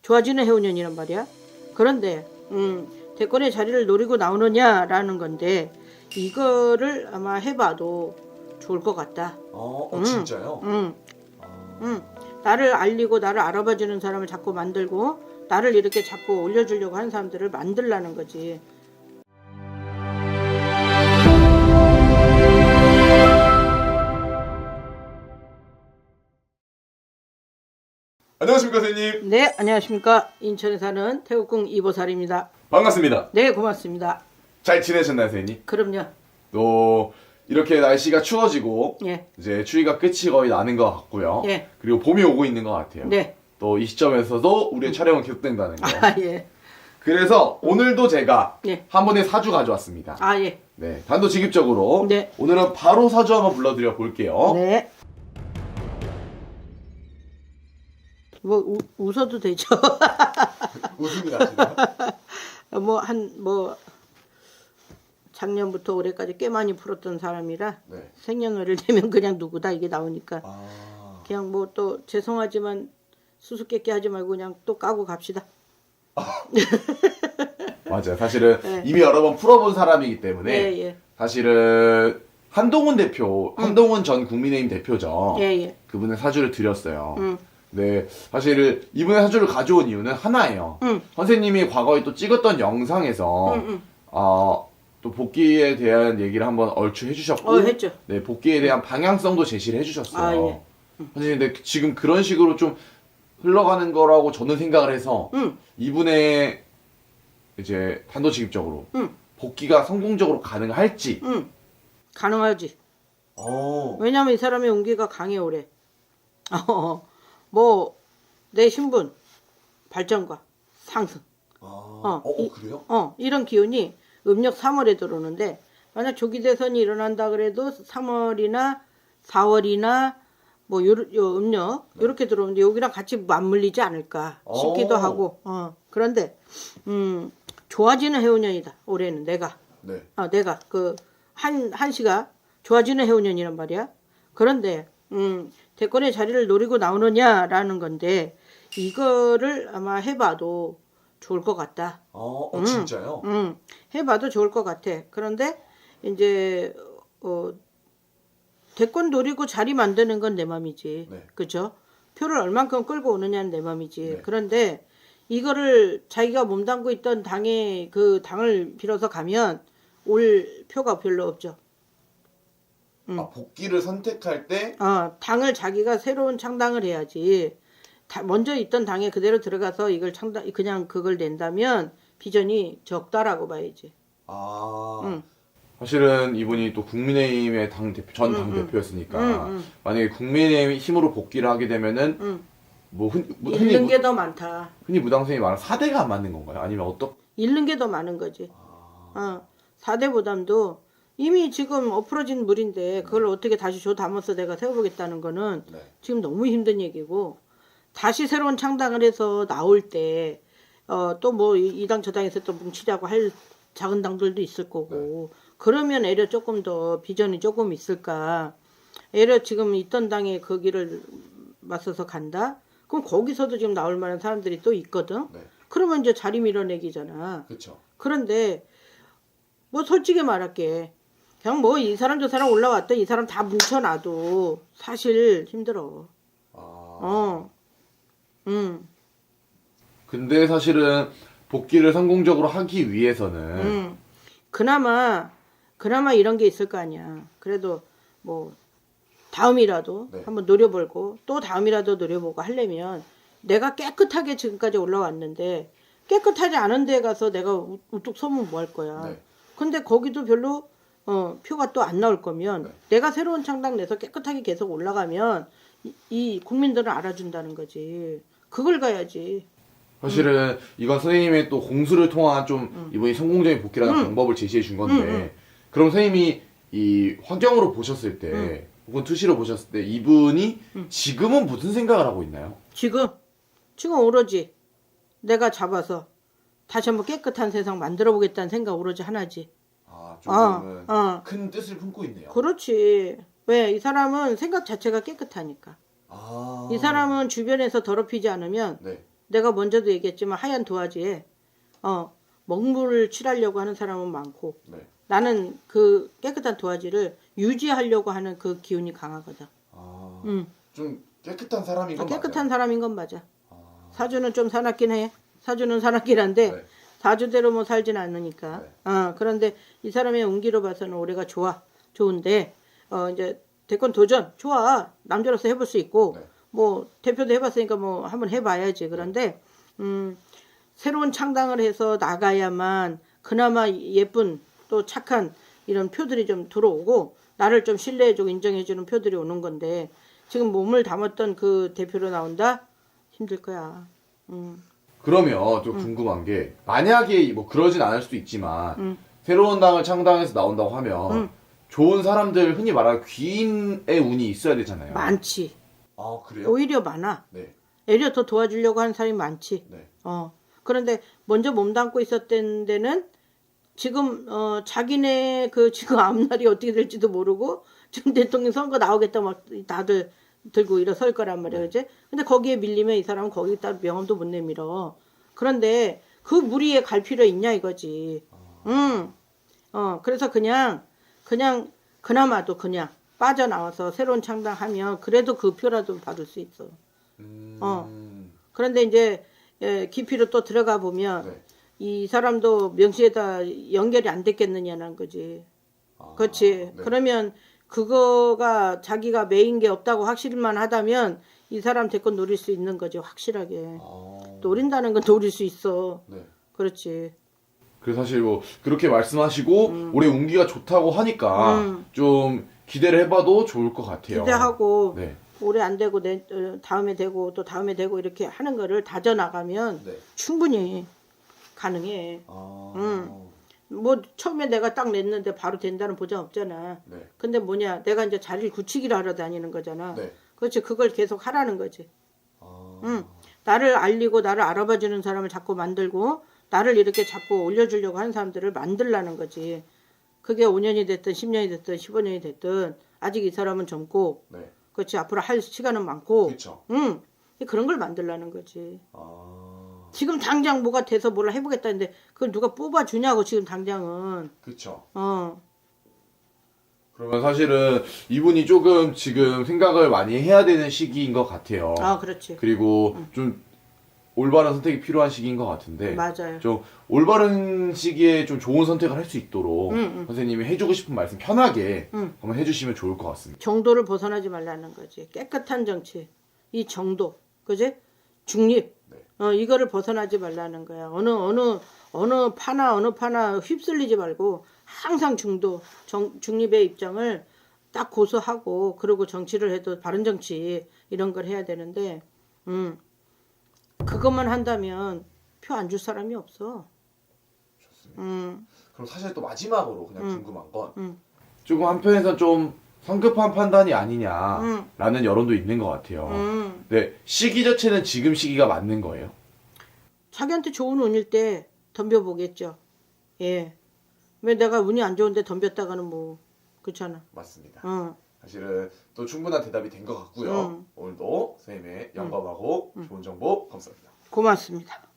좋아지는 해운년이란 말이야. 그런데 대권의 자리를 노리고 나오느냐라는 건데 이거를 아마 해봐도 좋을 것 같다. 진짜요? 나를 알리고 나를 알아봐주는 사람을 자꾸 만들고 나를 이렇게 자꾸 올려주려고 하는 사람들을 만들라는 거지. 안녕하십니까 선생님. 네, 안녕하십니까. 인천에 사는 태국궁 이보살입니다. 반갑습니다. 네, 고맙습니다. 잘 지내셨나요 선생님? 그럼요. 또 이렇게 날씨가 추워지고 예. 이제 추위가 끝이 거의 나는 것 같고요. 예. 그리고 봄이 오고 있는 것 같아요. 네. 또 이 시점에서도 우리의 촬영은 계속된다는 거. 아, 예. 그래서 오늘도 제가 예. 한 분의 사주 가져왔습니다. 아, 예. 네, 단도직입적으로 네. 오늘은 바로 사주 한번 불러드려 볼게요. 네. 뭐 웃어도 되죠. 웃음이 나시나요? 뭐 작년부터 올해까지 꽤 많이 풀었던 사람이라 네. 생년월일 되면 그냥 누구다 이게 나오니까 아, 그냥 뭐 또 죄송하지만 수수께끼 하지 말고 그냥 또 까고 갑시다. 맞아요. 사실은 네. 이미 여러 번 풀어본 사람이기 때문에 예, 예. 사실은 한동훈 대표, 한동훈 전 국민의힘 대표죠. 예, 예. 그분의 사주를 드렸어요. 네, 사실 이분의 사주를 가져온 이유는 하나예요. 선생님이 과거에 또 찍었던 영상에서 또 복귀에 대한 얘기를 한번 얼추 해주셨고, 했죠. 네, 복귀에 대한 방향성도 제시를 해주셨어요. 아, 예. 선생님, 근데 지금 그런 식으로 좀 흘러가는 거라고 저는 생각을 해서 이분의 이제 단도직입적으로 복귀가 성공적으로 가능할지. 가능하지. 오. 왜냐면 이 사람의 운기가 강해 오래. 뭐 내 신분 발전과 상승. 그래요? 이런 기운이 음력 3월에 들어오는데 만약 조기 대선이 일어난다 그래도 3월이나 4월이나 뭐 요 음력 이렇게 들어오는데 여기랑 같이 맞물리지 않을까 싶기도 하고. 그런데 좋아지는 해운년이다. 올해는 내가. 네. 내가 그 한시가 좋아지는 해운년이란 말이야. 그런데 대권의 자리를 노리고 나오느냐라는 건데 이거를 아마 해봐도 좋을 것 같다. 진짜요? 해봐도 좋을 것 같아. 그런데 이제 대권 노리고 자리 만드는 건 내 맘이지. 네. 그죠? 표를 얼만큼 끌고 오느냐는 내 맘이지. 네. 그런데 이거를 자기가 몸담고 있던 당에 그 당을 빌어서 가면 올 표가 별로 없죠. 복귀를 선택할 때 당을 자기가 새로운 창당을 해야지. 먼저 있던 당에 그대로 들어가서 이걸 그냥 그걸 낸다면 비전이 적다라고 봐야지. 사실은 이분이 또 국민의힘의 전 당대표였으니까 만약에 국민의힘 힘으로 복귀를 하게 되면은 잃는 게 더 많다. 흔히 무당생이 말하는 4대가 안 맞는 건가요? 아니면 잃는 게 더 많은 거지. 4대보담도 이미 지금 엎어진 물인데 그걸 어떻게 다시 조 담아서 내가 세워보겠다는 거는 네. 지금 너무 힘든 얘기고 다시 새로운 창당을 해서 나올 때 또 뭐 이 당 저 당에서 또 뭉치자고 할 작은 당들도 있을 거고 그러면 애려 조금 더 비전이 조금 있을까. 애려 지금 있던 당에 그 길을 맞서서 간다? 그럼 거기서도 지금 나올 만한 사람들이 또 있거든. 네. 그러면 이제 자리 밀어내기잖아. 그렇죠. 그런데 뭐 솔직히 말할게. 그냥 뭐 이 사람 저 사람 올라왔다 이 사람 다 뭉쳐놔도 사실 힘들어. 근데 사실은 복귀를 성공적으로 하기 위해서는 그나마 이런 게 있을 거 아니야. 그래도 뭐 다음이라도 네. 한번 노려보고 또 다음이라도 노려보고 하려면 내가 깨끗하게 지금까지 올라왔는데 깨끗하지 않은 데 가서 내가 우뚝 서면 뭐 할 거야. 네. 근데 거기도 별로 표가 또 안 나올 거면 네. 내가 새로운 창당 내서 깨끗하게 계속 올라가면 이 국민들은 알아준다는 거지. 그걸 가야지. 사실은 이건 선생님의 또 공수를 통한 좀 이분이 성공적인 복귀라는 방법을 제시해 준 건데 그럼 선생님이 이 화경으로 보셨을 때 혹은 투시로 보셨을 때 이분이 지금은 무슨 생각을 하고 있나요? 지금 오로지 내가 잡아서 다시 한번 깨끗한 세상 만들어 보겠다는 생각 오로지 하나지. 조금은 큰 뜻을 품고 있네요. 그렇지. 왜? 이 사람은 생각 자체가 깨끗하니까. 이 사람은 주변에서 더럽히지 않으면 네. 내가 먼저도 얘기했지만 하얀 도화지에 먹물을 칠하려고 하는 사람은 많고 네. 나는 그 깨끗한 도화지를 유지하려고 하는 그 기운이 강하거든. 좀 깨끗한 사람인 건 깨끗한 맞아요. 사람인 건 맞아. 아, 사주는 좀 사납긴 해. 사주는 사납긴 한데 네. 사주대로 뭐 살진 않으니까. 네. 그런데 이 사람의 운기로 봐서는 올해가 좋은데 이제 대권 도전 좋아. 남자로서 해볼 수 있고 네. 뭐 대표도 해봤으니까 뭐 한번 해봐야지. 그런데 새로운 창당을 해서 나가야만 그나마 예쁜 또 착한 이런 표들이 좀 들어오고 나를 좀 신뢰해주고 인정해주는 표들이 오는 건데 지금 몸을 담았던 그 대표로 나온다? 힘들 거야. 그러면 좀 궁금한 게 만약에 뭐 그러진 않을 수도 있지만 새로운 당을 창당해서 나온다고 하면 좋은 사람들 흔히 말하는 귀인의 운이 있어야 되잖아요. 많지. 아 그래요? 오히려 많아. 네. 오히려 더 도와주려고 하는 사람이 많지. 네. 그런데 먼저 몸담고 있었던 데는 지금 자기네 그 지금 앞날이 어떻게 될지도 모르고 지금 대통령 선거 나오겠다 막 다들 들고 일어설 거란 말이야, 그지? 근데 거기에 밀리면 이 사람은 거기다 명함도 못 내밀어. 그런데 그 무리에 갈 필요 있냐 이거지. 그래서 그냥 그나마도 그냥 빠져나와서 새로운 창당하면 그래도 그 표라도 받을 수 있어. 그런데 이제 깊이로 또 들어가 보면 네. 이 사람도 명시에다 연결이 안 됐겠느냐는 거지. 그렇지. 네. 그러면 그거가 자기가 메인 게 없다고 확실만 하다면 이 사람 대권 노릴 수 있는 거지 확실하게. 노린다는 건 노릴 수 있어. 네. 그렇지. 그래서 사실 뭐 그렇게 말씀하시고 올해 운기가 좋다고 하니까 좀 기대를 해봐도 좋을 것 같아요. 기대하고 네. 올해 안 되고 다음에 되고 또 다음에 되고 이렇게 하는 거를 다져 나가면 네. 충분히 가능해. 뭐 처음에 내가 딱 냈는데 바로 된다는 보장 없잖아. 네. 근데 뭐냐 내가 이제 자리를 굳히기를 하러 다니는 거잖아. 네. 그렇지. 그걸 계속 하라는 거지. 아, 나를 알리고 나를 알아봐 주는 사람을 자꾸 만들고 나를 이렇게 자꾸 올려주려고 하는 사람들을 만들라는 거지. 그게 5년이 됐든 10년이 됐든 15년이 됐든 아직 이 사람은 젊고 네. 그렇지. 앞으로 할 시간은 많고 그렇죠. 그런 걸 만들라는 거지. 아, 지금 당장 뭐가 돼서 뭘 해보겠다는데 그걸 누가 뽑아주냐고 지금 당장은. 그렇죠. 그러면 사실은 이분이 조금 지금 생각을 많이 해야 되는 시기인 것 같아요. 그렇지. 그리고 좀 올바른 선택이 필요한 시기인 것 같은데 맞아요. 좀 올바른 시기에 좀 좋은 선택을 할 수 있도록 선생님이 해주고 싶은 말씀 편하게 한번 해주시면 좋을 것 같습니다. 정도를 벗어나지 말라는 거지. 깨끗한 정치. 이 정도. 그지? 중립. 네. 이거를 벗어나지 말라는 거야. 어느 파나 휩쓸리지 말고 항상 중립의 입장을 딱 고수하고 그리고 정치를 해도 바른 정치 이런 걸 해야 되는데 그것만 한다면 표 안 줄 사람이 없어. 좋습니다. 그럼 사실 또 마지막으로 그냥 궁금한 건 조금 한편에선 좀 성급한 판단이 아니냐라는 여론도 있는 것 같아요. 네, 시기 자체는 지금 시기가 맞는 거예요? 자기한테 좋은 운일 때 덤벼보겠죠. 예. 왜 내가 운이 안 좋은데 덤볐다가는 뭐 그렇잖아. 맞습니다. 사실은 또 충분한 대답이 된 것 같고요. 오늘도 선생님의 영감하고 좋은 정보 감사합니다. 고맙습니다.